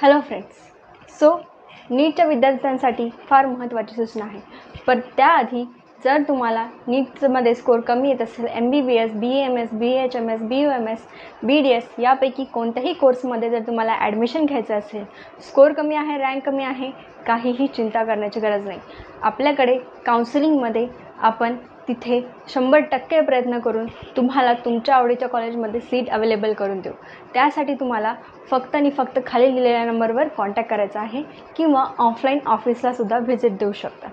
Hello friends. So नीटच्या विद्यार्थ्यांसाठी फार महत्त्वाची सूचना आहे. पण त्याआधी जर तुम्हाला नीटमध्ये स्कोर कमी येत असेल, MBBS, BAMS, BHMS, BUMS, BDS यापैकी कोणत्याही कोर्समध्ये जर तुम्हाला ॲडमिशन घ्यायचं असेल, स्कोर कमी आहे, रँक कमी आहे, काहीही चिंता करण्याची गरज नाही. आपल्याकडे काउन्सिलिंगमध्ये आपण तिथे 100% प्रयत्न करून तुम्हाला तुमच्या आवडीच्या कॉलेजमध्ये सीट अवेलेबल करून देऊ. त्यासाठी तुम्हाला फक्त आणि फक्त खाली दिलेल्या नंबरवर कॉन्टॅक्ट करायचा आहे किंवा ऑफलाईन ऑफिसलासुद्धा व्हिजिट देऊ शकता.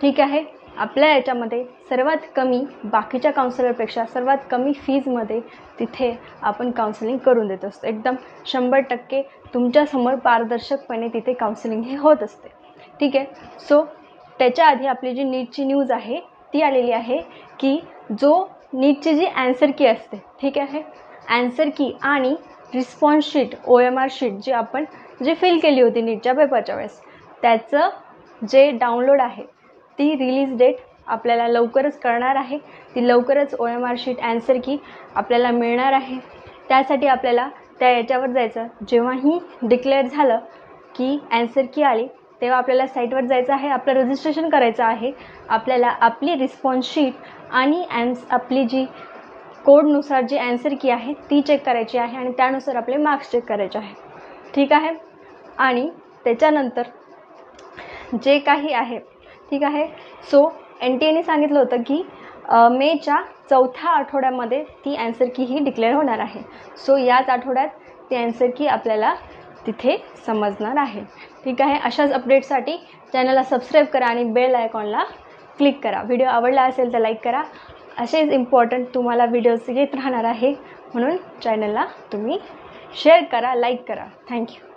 ठीक आहे. आपल्या याच्यामध्ये सर्वात कमी बाकीच्या काउन्सिलरपेक्षा सर्वात कमी फीजमध्ये तिथे आपण काउन्सिलिंग करून देत असतो. एकदम 100% तुमच्यासमोर पारदर्शकपणे तिथे काउन्सिलिंग हे होत असते. ठीक आहे. सो त्याच्या आधी आपली जी नीटची न्यूज आहे ती आलेली आहे की जो नीटची जी ॲन्सर की असते, ठीक आहे, ॲन्सर की आणि रिस्पॉन्स शीट OMR शीट जी आपण फिल केली होती नीटच्या पेपरच्या वेळेस, त्याचं जे डाउनलोड आहे ती रिलीज डेट आपल्याला लवकरच कळणार आहे. ती लवकरच OMR शीट ॲन्सर की आपल्याला मिळणार आहे. त्यासाठी आपल्याला त्या याच्यावर जायचं. जेव्हाही डिक्लेअर झालं की ॲन्सर की आली तेव्हा आपल्याला साईटवर जायचं आहे, आपलं रजिस्ट्रेशन करायचं आहे. आपल्याला आपली रिस्पॉन्स शीट आणि आपली जी कोडनुसार जी ॲन्सर की आहे ती चेक करायची आहे आणि त्यानुसार आपले मार्क्स चेक करायचे आहे. ठीक आहे. आणि त्याच्यानंतर जे काही आहे, ठीक आहे, सो NTAने सांगितलं होतं की मेच्या 4थ्या आठवड्यामध्ये ती ॲन्सर की ही डिक्लेअर होणार आहे. सो याच आठवड्यात ती ॲन्सर की आपल्याला तिथे समजणार आहे. ठीक आहे. अशाच अपडेटसाठी चॅनलला सबस्क्राईब करा आणि बेल आयकॉनला क्लिक करा. व्हिडिओ आवडला असेल तर लाईक करा. असेच इम्पॉर्टंट तुम्हाला व्हिडिओज येत राहणार आहे, म्हणून चॅनलला तुम्ही शेअर करा, लाईक करा. थँक्यू.